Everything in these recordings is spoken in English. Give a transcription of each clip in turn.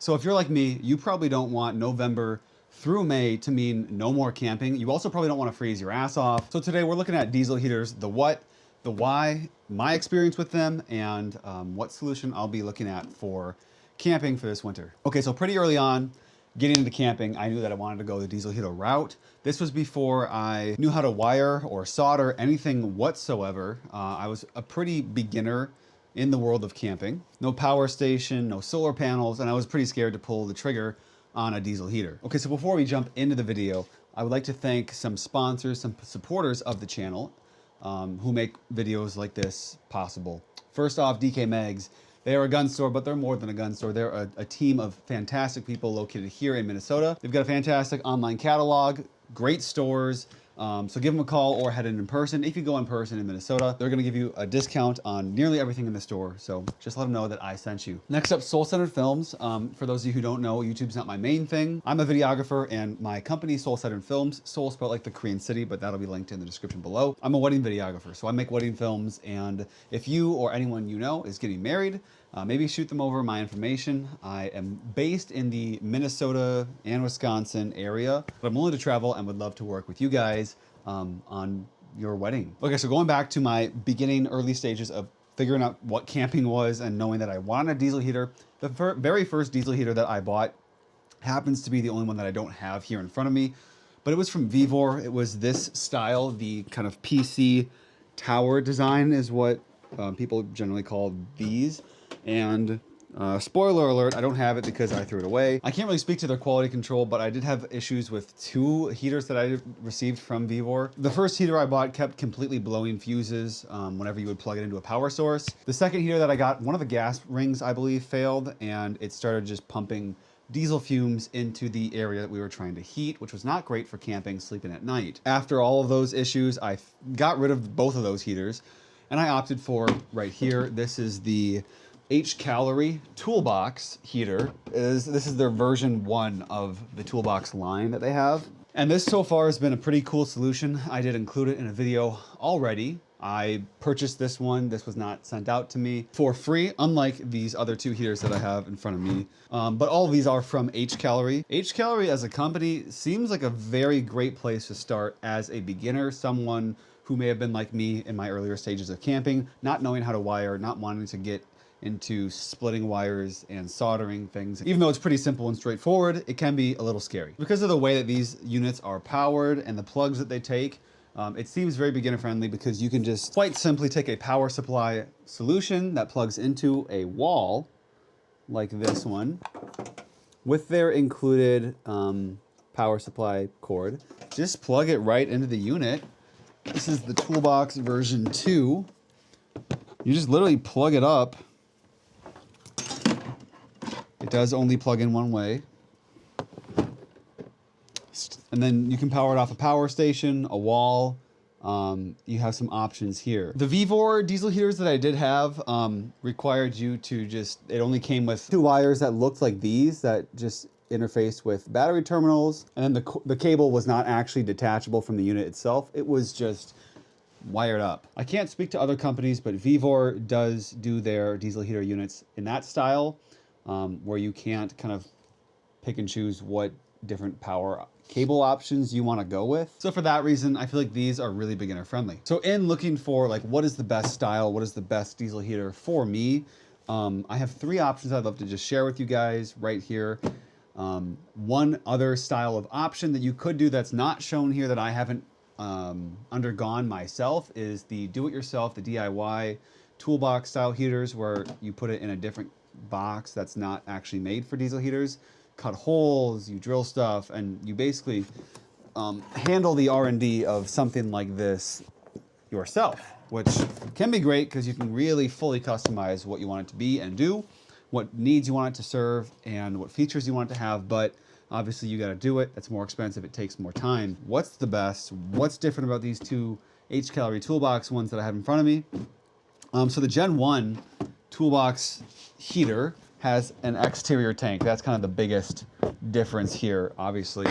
So if you're like me, you probably don't want November through May to mean no more camping. You also probably don't want to freeze your ass off. So today we're looking at diesel heaters, the what, the why, my experience with them, and what solution I'll be looking at for camping for this winter. Okay, so pretty early on, getting into camping, I knew that I wanted to go the diesel heater route. This was before I knew how to wire or solder anything whatsoever. I was a pretty beginner in the world of camping. No power station, no solar panels, and I was pretty scared to pull the trigger on a diesel heater. Okay, so before we jump into the video, I would like to thank some sponsors, some supporters of the channel who make videos like this possible. First off, DK Mags. They are a gun store, but they're more than a gun store. They're a team of fantastic people located here in Minnesota. They've got a fantastic online catalog, great stores. So give them a call or head in person. If you go in person in Minnesota, they're gonna give you a discount on nearly everything in the store. So just let them know that I sent you. Next up, Soul Centered Films. For those of you who don't know, YouTube's not my main thing. I'm a videographer and my company, Soul Centered Films, Soul spelled like the Korean city, but that'll be linked in the description below. I'm a wedding videographer, so I make wedding films. And if you or anyone you know is getting married, maybe shoot them over my information. I am based in the Minnesota and Wisconsin area, but I'm willing to travel and would love to work with you guys on your wedding. Okay, so going back to my beginning early stages of figuring out what camping was and knowing that I wanted a diesel heater, the very first diesel heater that I bought happens to be the only one that I don't have here in front of me, but it was from Vevor. It was this style, the kind of PC tower design is what people generally call these. And spoiler alert, I don't have it because I threw it away. I can't really speak to their quality control, but I did have issues with two heaters that I received from Vevor. The first heater I bought kept completely blowing fuses whenever you would plug it into a power source. The second heater that I got, one of the gas rings, I believe, failed, and it started just pumping diesel fumes into the area that we were trying to heat, which was not great for camping, sleeping at night. After all of those issues, I got rid of both of those heaters, and I opted for right here. This is the HCalory Toolbox heater. This is their version 1 of the Toolbox line that they have. And this so far has been a pretty cool solution. I did include it in a video already. I purchased this one. This was not sent out to me for free, unlike these other two heaters that I have in front of me. But all of these are from HCalory. HCalory as a company seems like a very great place to start as a beginner, someone who may have been like me in my earlier stages of camping, not knowing how to wire, not wanting to get into splitting wires and soldering things. Even though it's pretty simple and straightforward, it can be a little scary. Because of the way that these units are powered and the plugs that they take, it seems very beginner friendly because you can just quite simply take a power supply solution that plugs into a wall, like this one, with their included power supply cord. Just plug it right into the unit. This is the Toolbox version 2. You just literally plug it up. It does only plug in one way. And then you can power it off a power station, a wall. You have some options here. The Vevor diesel heaters that I did have required you to it only came with 2 wires that looked like these that just interfaced with battery terminals. And then the cable was not actually detachable from the unit itself. It was just wired up. I can't speak to other companies, but Vevor does do their diesel heater units in that style. Where you can't kind of pick and choose what different power cable options you want to go with. So for that reason, I feel like these are really beginner friendly. So in looking for like what is the best style, what is the best diesel heater for me, I have 3 options I'd love to just share with you guys right here. One other style of option that you could do that's not shown here that I haven't undergone myself is the do-it-yourself, the DIY Toolbox style heaters where you put it in a different box that's not actually made for diesel heaters, cut holes, you drill stuff, and you basically handle the R&D of something like this yourself, which can be great because you can really fully customize what you want it to be and do, what needs you want it to serve, and what features you want it to have, but obviously you got to do it. That's more expensive. It takes more time. What's the best? What's different about these two HCalory Toolbox ones that I have in front of me? So the Gen 1 Toolbox heater has an exterior tank. That's kind of the biggest difference here, obviously.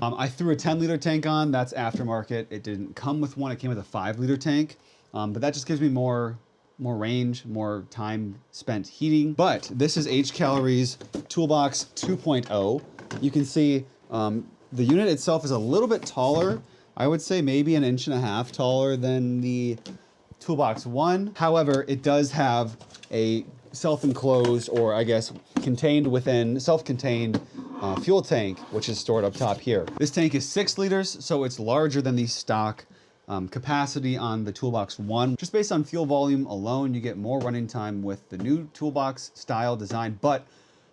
I threw a 10-liter tank on. That's aftermarket. It didn't come with one. It came with a 5-liter tank. But that just gives me more more range, more time spent heating. But this is HCalory's Toolbox 2.0. You can see the unit itself is a little bit taller. I would say maybe 1.5 inches taller than the Toolbox 1. However, it does have a self-enclosed, or I guess contained within, self-contained fuel tank, which is stored up top here. This tank is 6 liters, so it's larger than the stock capacity on the Toolbox 1. Just based on fuel volume alone, you get more running time with the new Toolbox style design. But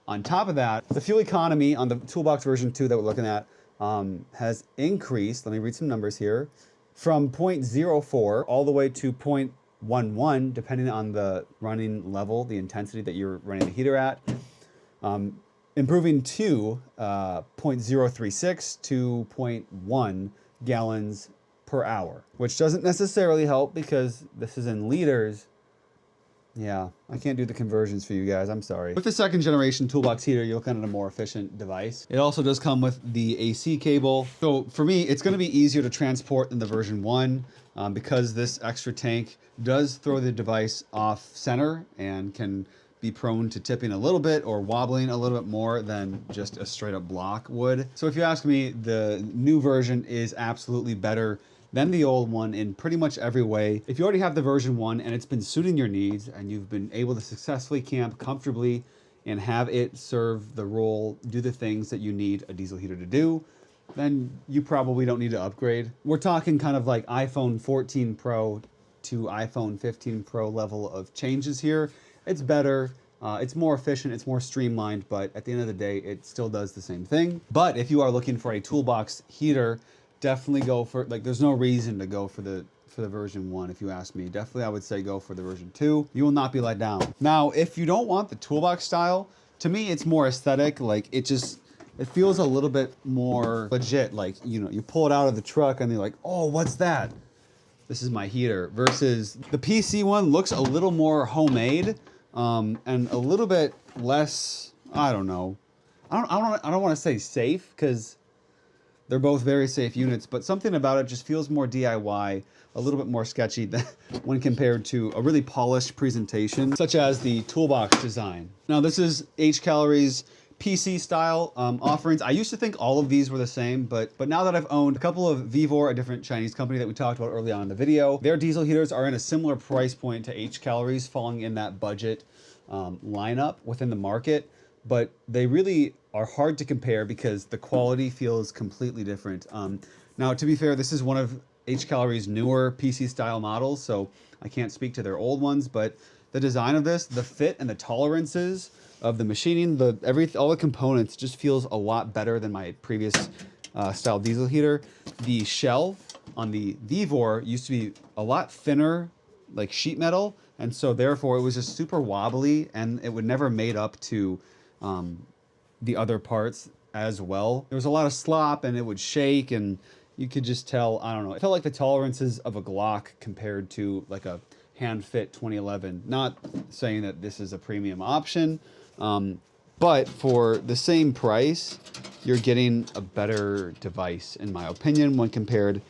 on top of that, the fuel economy on the Toolbox version 2 that we're looking at has increased. Let me read some numbers here. From 0.04 all the way to 0.11, depending on the running level, the intensity that you're running the heater at. Improving to 0.036 to 0.1 gallons per hour, which doesn't necessarily help because this is in liters. Yeah, I can't do the conversions for you guys, I'm sorry. With the 2nd generation Toolbox heater, you're looking at a more efficient device. It also does come with the AC cable. So for me, it's gonna be easier to transport than the version 1 because this extra tank does throw the device off center and can be prone to tipping a little bit or wobbling a little bit more than just a straight up block would. So if you ask me, the new version is absolutely better than the old one in pretty much every way. If you already have the version 1 and it's been suiting your needs and you've been able to successfully camp comfortably and have it serve the role, do the things that you need a diesel heater to do, then you probably don't need to upgrade. We're talking kind of like iPhone 14 Pro to iPhone 15 Pro level of changes here. It's better, it's more efficient, it's more streamlined, but at the end of the day, it still does the same thing. But if you are looking for a Toolbox heater, definitely go for, like, there's no reason to go for the version 1 if you ask me. Definitely I would say go for the version 2. You will not be let down. Now, if you don't want the Toolbox style, to me it's more aesthetic. Like, it feels a little bit more legit. Like, you know, you pull it out of the truck and you're like, oh, what's that? This is my heater. Versus the PC one looks a little more homemade and a little bit less, I don't know. I don't want to say safe because they're both very safe units, but something about it just feels more DIY, a little bit more sketchy than when compared to a really polished presentation, such as the Toolbox design. Now, this is HCalory's PC style offerings. I used to think all of these were the same, but now that I've owned a couple of Vivor, a different Chinese company that we talked about early on in the video, their diesel heaters are in a similar price point to HCalory's, falling in that budget lineup within the market. But they really are hard to compare because the quality feels completely different. Now, to be fair, this is one of HCalory's newer PC style models, so I can't speak to their old ones, but the design of this, the fit and the tolerances of the machining, all the components just feels a lot better than my previous style diesel heater. The shell on the Vivor used to be a lot thinner, like sheet metal, and so therefore it was just super wobbly and it would never made up to the other parts as well. There was a lot of slop and it would shake and you could just tell, I don't know, it felt like the tolerances of a Glock compared to like a hand-fit 2011. Not saying that this is a premium option, but for the same price, you're getting a better device, in my opinion, when compared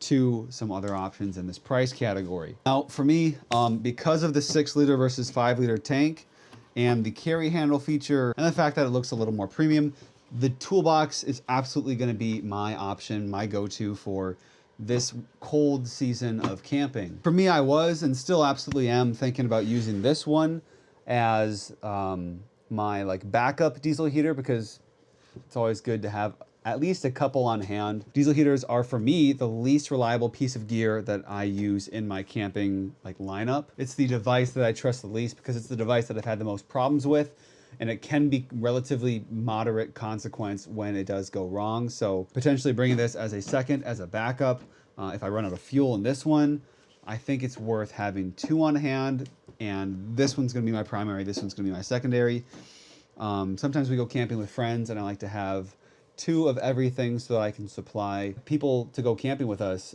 to some other options in this price category. Now, for me, because of the 6-liter versus 5-liter tank, and the carry handle feature, and the fact that it looks a little more premium, the Toolbox is absolutely going to be my option, my go-to for this cold season of camping. For me, I was and still absolutely am thinking about using this one as my like backup diesel heater because it's always good to have at least a couple on hand. Diesel heaters are, for me, the least reliable piece of gear that I use in my camping like lineup. It's the device that I trust the least because it's the device that I've had the most problems with, and it can be relatively moderate consequence when it does go wrong. So potentially bringing this as a second, as a backup, if I run out of fuel in this one, I think it's worth having 2 on hand, and this one's gonna be my primary, this one's gonna be my secondary. Sometimes we go camping with friends and I like to have 2 of everything so that I can supply people to go camping with us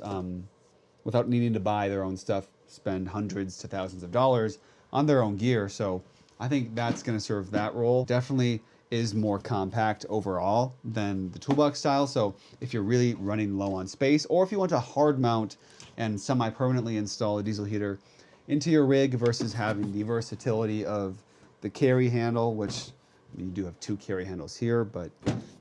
without needing to buy their own stuff, spend hundreds to thousands of dollars on their own gear. So I think that's going to serve that role. Definitely is more compact overall than the Toolbox style. So if you're really running low on space, or if you want to hard mount and semi-permanently install a diesel heater into your rig versus having the versatility of the carry handle, which you do have 2 carry handles here, but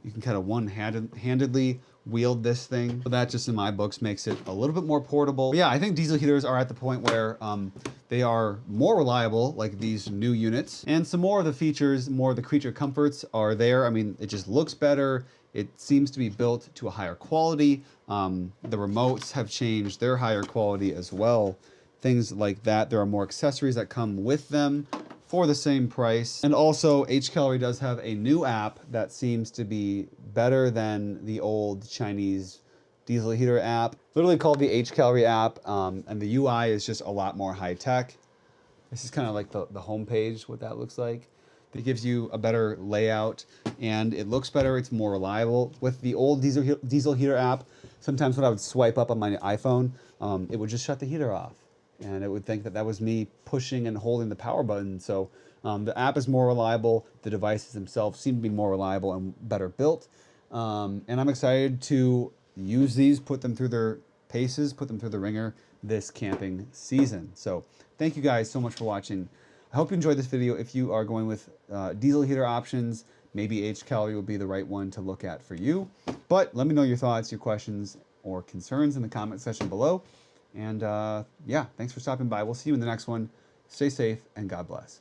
you can kind of one-handedly wield this thing. So that just in my books makes it a little bit more portable. But yeah, I think diesel heaters are at the point where they are more reliable, like these new units, and some more of the features, more of the creature comforts are there. I mean, it just looks better. It seems to be built to a higher quality. The remotes have changed, they're higher quality as well. Things like that. There are more accessories that come with them for the same price. And also, HCalory does have a new app that seems to be better than the old Chinese diesel heater app. Literally called the HCalory app, and the UI is just a lot more high tech. This is kind of like the home page, what that looks like. It gives you a better layout, and it looks better, it's more reliable. With the old diesel heater app, sometimes when I would swipe up on my iPhone, it would just shut the heater off. And it would think that that was me pushing and holding the power button. So the app is more reliable. The devices themselves seem to be more reliable and better built. And I'm excited to use these, put them through their paces, put them through the ringer this camping season. So thank you guys so much for watching. I hope you enjoyed this video. If you are going with diesel heater options, maybe HCalory will be the right one to look at for you. But let me know your thoughts, your questions, or concerns in the comment section below. And yeah, thanks for stopping by. We'll see you in the next one. Stay safe and God bless.